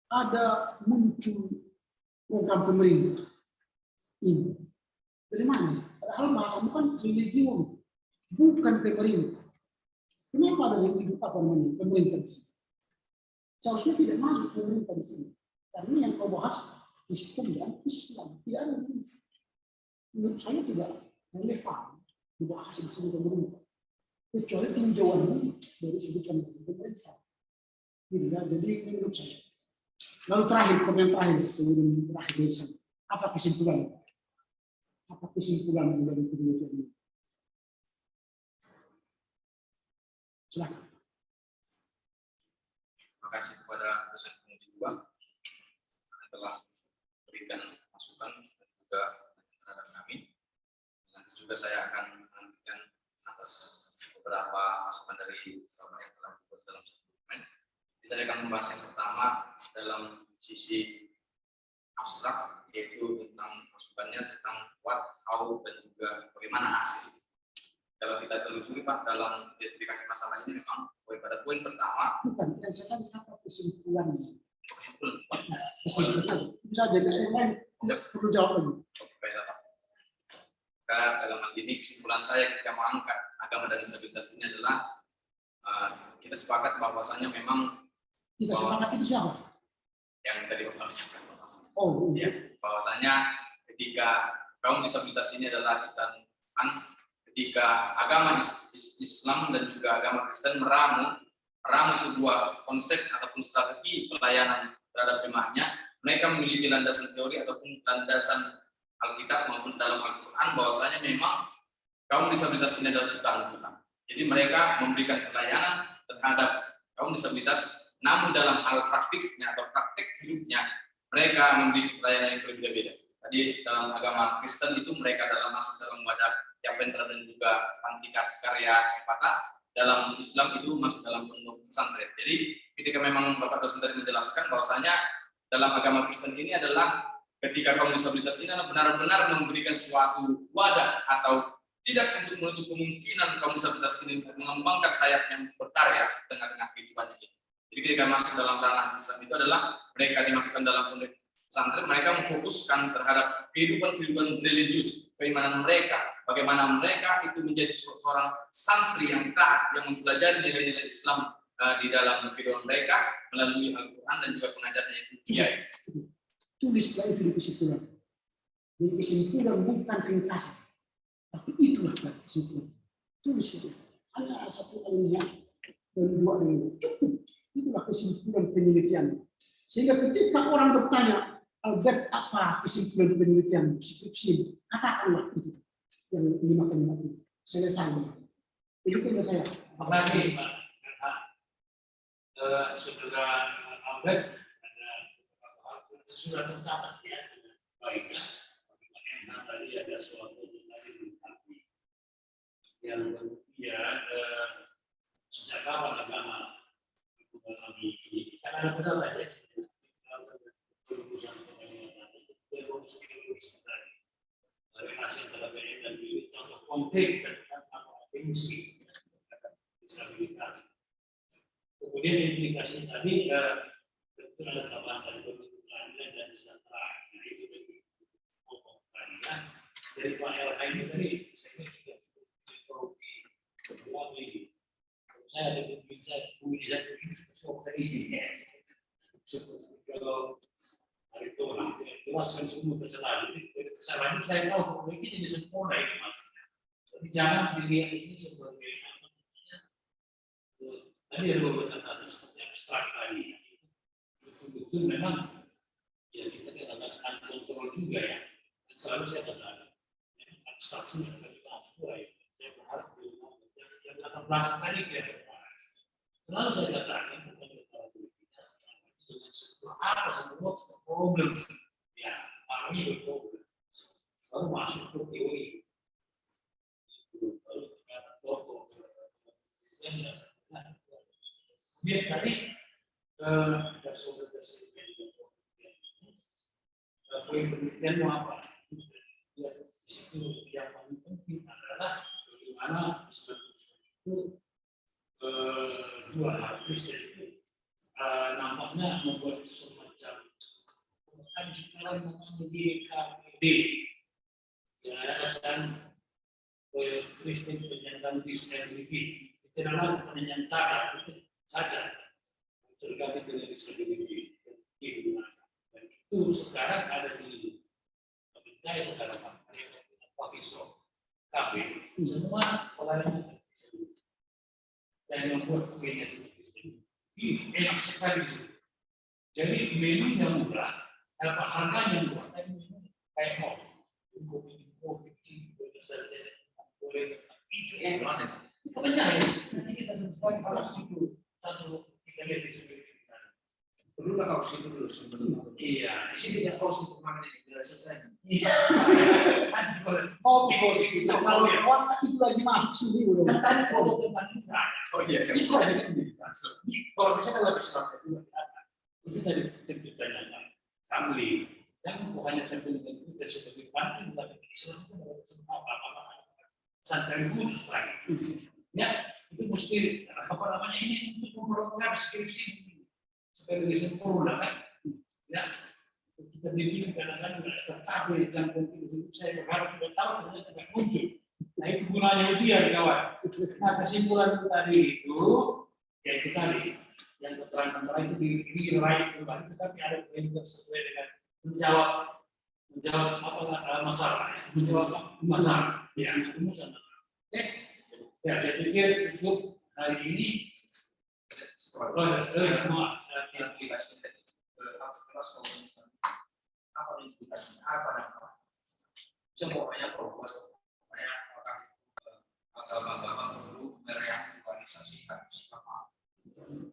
Speaker 4: ada muncul program pemerintah ini. Dari mana? Padahal bahasa bukan religion, bukan pemerintah. Kenapa ada yang hidup pemerintah di sini? Seharusnya tidak masuk pemerintah di sini. Karena yang kau bahas Kristen dan Islam tidak ada. Menurut saya tidak relevan dibahas di sini pemerintah. Kecuali tinjauan dari sudut pandang pemerintah. Gitu ya. Jadi ini menurut saya. Lalu terakhir, pertanyaan terakhir sebelum terakhir dari saya. Apa kesimpulan? Apa kesimpulan dari penelitian ini? Silakan.
Speaker 2: Terima kasih kepada dosen peneliti juga yang telah memberikan masukan dan juga terhadap kami. Nanti juga saya akan menantikan atas beberapa masukan dari Bapak yang telah dibuat dalam satu dokumen. Saya akan membahas yang pertama dalam sisi abstrak, yaitu tentang masukannya tentang what, how, dan juga bagaimana hasil. Kalau kita telusuri Pak dalam identifikasi masalah ini memang pada poin pertama.
Speaker 4: Bukan, yang saya tanya apa kesimpulan?
Speaker 2: Kesimpulan.
Speaker 4: Kesimpulan. Bisa jadi yang lain perlu jawab lagi.
Speaker 2: Dalam hal ini kesimpulan saya ketika mengangkat agama dan disabilitas ini adalah kita sepakat bahwasanya memang
Speaker 4: kita sepakat itu siapa?
Speaker 2: Yang tadi Bapak ucapkan.
Speaker 4: Oh,
Speaker 2: ya, bahwasanya ketika kaum disabilitas ini adalah ciptaan Tuhan, ketika agama Islam dan juga agama Kristen meramu sebuah konsep ataupun strategi pelayanan terhadap jemaahnya, mereka memiliki landasan teori ataupun landasan Alkitab maupun dalam Al-Quran bahwasanya memang kaum disabilitas ini adalah ciptaan Tuhan. Jadi mereka memberikan pelayanan terhadap kaum disabilitas, namun dalam hal praktiknya atau praktek hidupnya mereka memiliki pelayanan yang berbeda-beda. Tadi dalam agama Kristen itu mereka masuk dalam wadah Yapentra dan juga Pantikas Karya Epata. Dalam Islam itu masuk dalam pondok pesantren. Jadi ketika memang Bapak dosen tadi menjelaskan bahwasanya dalam agama Kristen ini adalah ketika kaum disabilitas ini benar-benar memberikan suatu wadah atau tidak untuk menutup kemungkinan kaum disabilitas ini mengembangkan sayap yang berkarya di tengah-tengah kehidupan ini. Jadi ketika masuk dalam ranah Islam itu adalah mereka dimasukkan dalam pondok pesantren, mereka memfokuskan terhadap kehidupan religius, keimanan mereka, bagaimana mereka itu menjadi seorang santri yang taat, yang mempelajari nilai-nilai Islam di dalam kehidupan mereka melalui Al-Quran dan juga pengajaran yang kiai.
Speaker 4: Tulislah itu di kesimpulan. Jadi kesimpulan bukan ringkasan, tapi itulah kesimpulan. Tulis itu. Hanya satu alinea dan dua alinea. Cukup. Itulah kesimpulan penelitian. Sehingga ketika orang bertanya, Albert, apa kesimpulan penelitian skripsi? Katakanlah itu. Yang 5 kalimat itu. Selesai. Itu kan saya.
Speaker 1: Terima kasih Pak. Saudara Albert, sudah tercatat ya. Baiklah. Bagaimana tadi ada suatu yang kemudian sejak kapan agama mengalami ini? Karena ada benar ya. Relasi antara BN dan BI, contoh konkret tentang fungsi disabilitas. Kemudian implikasi tadi tentu ada tambahan dari bentuk keadilan dan kesejahteraan. Nah itu dari pokok keadilan dari Pak LH ini tadi saya juga psikologi kedua ini. Saya ada bisa ini. Kalau hari itu orang jelaskan semua kesalahan itu saya tahu bahwa ini jadi sempurna ini maksudnya. Jadi jangan dilihat ini sebagai tadi ada beberapa kata seperti abstrak tadi. Betul-betul memang ya kita katakan kontrol juga ya. Dan selalu saya katakan abstraksi yang kita mulai. Saya berharap yang latar belakang tadi selalu saya katakan bukan dengan sebuah apa sebuah problem ya ini berproblem baru masuk ke teori baru ternyata pokok kemudian tadi poin penelitian mau apa ya disitu yang paling penting adalah bagaimana itu dua hal Kristen itu nampaknya membuat semacam kan sekarang namanya GKPD Yayasan Kristen penyandang disabilitas, keterangan penyandang saja tergantung dengan disabilitas dan itu sekarang ada di pemerintah sekarang Pak Viso, KB, semua pelayanan dan membuat kuenya enak sekali. Jadi menunya murah, harganya murah, dan menu kayak kopi, boleh itu banyak. Nanti kita sesuai harus itu satu kita lihat di sini.
Speaker 3: Perlu lah kau situ dulu sebelum.
Speaker 1: Iya,
Speaker 3: Di sini dia kau situ mana ini tidak selesai.
Speaker 1: iya. Kopi kita
Speaker 4: Kalau warna itu lagi masuk sini belum.
Speaker 1: kan tadi foto tentang itu.
Speaker 2: Oh iya,
Speaker 1: Itu aja kalau misalnya lebih sampai itu tadi pertanyaan kami jangan hanya tergantung kita sebagai panti tapi Islam itu adalah semua apa santai khusus lagi ya itu mesti apa namanya ini untuk memperoleh skripsi supaya lebih sempurna kan ya kita bimbing kadang-kadang nggak tercapai dan itu saya berharap sudah tahu ternyata tidak muncul nah itu gunanya ujian kawan nah kesimpulan itu tadi itu ya itu tadi yang keterangan itu diraih kembali tetapi ada yang sesuai dengan menjawab apa masalah menjawab masalah ya masalah oke ya saya pikir cukup hari ini maaf
Speaker 3: Yang aplikasi tadi harus kelas komunikasi. Apa implikasinya? Apa dampak? Semuanya pokoknya agama-agama perlu mereaktualisasikan sikap terhadap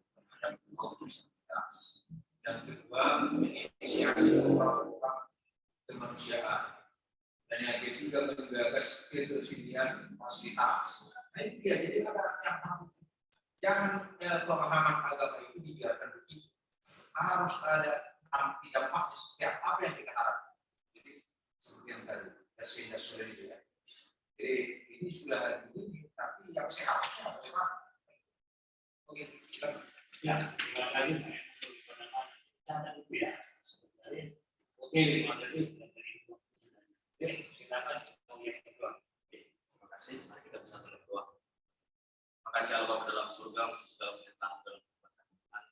Speaker 3: komunitas. Yang kedua, menginisiasi program kemanusiaan. Dan yang ketiga, menggagas ketersediaan fasilitas. Nah itu dia, jadi ada yang jangan pemahaman agama itu dibiarkan begitu. Harus ada dampaknya setiap apa yang kita harapkan. Jadi seperti yang tadi, dasar sudah itu ya. Jadi ini sudah begini, tapi yang seharusnya bagaimana? Oke, kita
Speaker 1: ya terima kasih cara itu ya oke terima kasih oke silakan yang kedua
Speaker 2: terima kasih. Mari kita bersatu berdoa. Terima kasih Allah dalam surga untuk segala penyertaan dalam kehidupan Tuhan.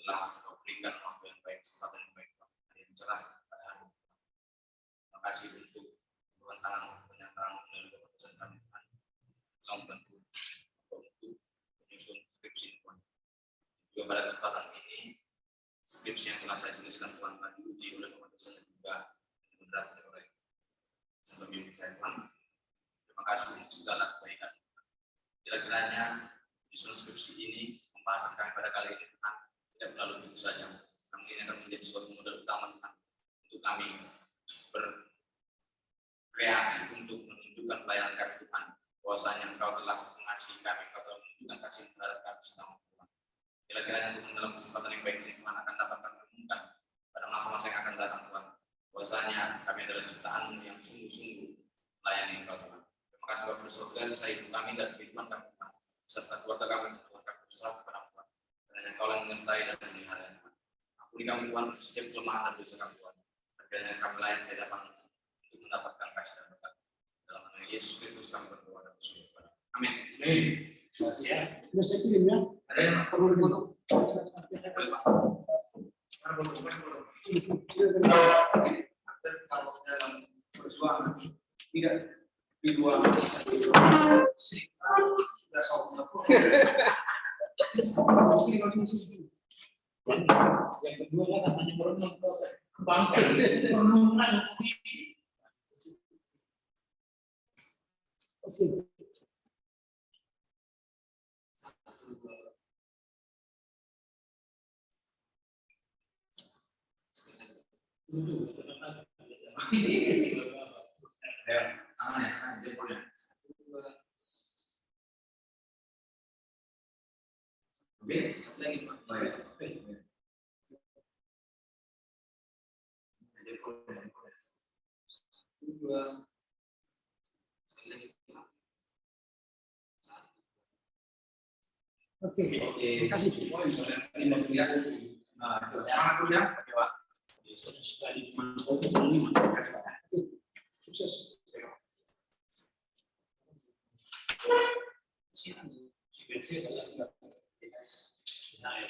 Speaker 2: Telah Engkau berikan waktu yang baik, kesempatan yang baik, hari yang cerah pada hari ini. Terima kasih untuk tangan penyertaan melalui keputusan kami Tuhan. Telah membantu untuk menyusun skripsi Tuhan. Juga pada kesempatan ini, skripsi yang telah saya tuliskan Tuhan telah diuji oleh keputusan dan juga moderasi oleh sebelum saya Tuhan. Terima kasih untuk segala kebaikan. Kira-kiranya justru skripsi ini pembahasan kami pada kali ini Tuhan tidak terlalu begitu saja. Namun ini akan menjadi suatu modal utama Tuhan untuk kami berkreasi untuk menunjukkan pelayanan kami Tuhan. Bahwasanya Engkau telah mengasihi kami, Engkau telah menunjukkan kasih terhadap kami selama Tuhan. Kira-kiranya Tuhan dalam kesempatan yang baik ini Tuhan akan dapat kami renungkan pada masa-masa yang akan datang Tuhan. Bahwasanya kami adalah ciptaan yang sungguh-sungguh melayani Engkau Tuhan. Terima kasih Bapak bersurga, sisa hidup kami dan kehidupan kami Tuhan. Serta keluarga kami Tuhan kami berserah kepada Tuhan. Karena Engkau yang menyertai dan memelihara Tuhan. Ampuni kami Tuhan untuk setiap kelemahan dan dosa kami Tuhan. Kiranya kami layak di hadapan untuk mendapatkan kasih dan berkat. Dalam nama Yesus Kristus kami berdoa dan bersyukur. Amin.
Speaker 1: terima kasih ya
Speaker 4: Sudah saya kirim ya.
Speaker 3: ada yang perlu difoto.
Speaker 2: Boleh Pak.
Speaker 3: Karena perlu. Kalau dalam perjuangan tidak di dua sudah sama.
Speaker 1: yang kedua kan katanya merenung kebanggaan merenungan
Speaker 4: Oke.
Speaker 2: Ya, tangan ya, jempolnya. Oke, satu lagi Pak. Jempolnya. Dua. Sekali lagi Pak.
Speaker 4: Oke.
Speaker 2: Oke.
Speaker 4: Terima kasih.
Speaker 3: Nah, semangat dulu ya.
Speaker 2: Oke Pak.
Speaker 1: sekali
Speaker 4: Sukses.
Speaker 3: Si BC adalah
Speaker 1: Nah,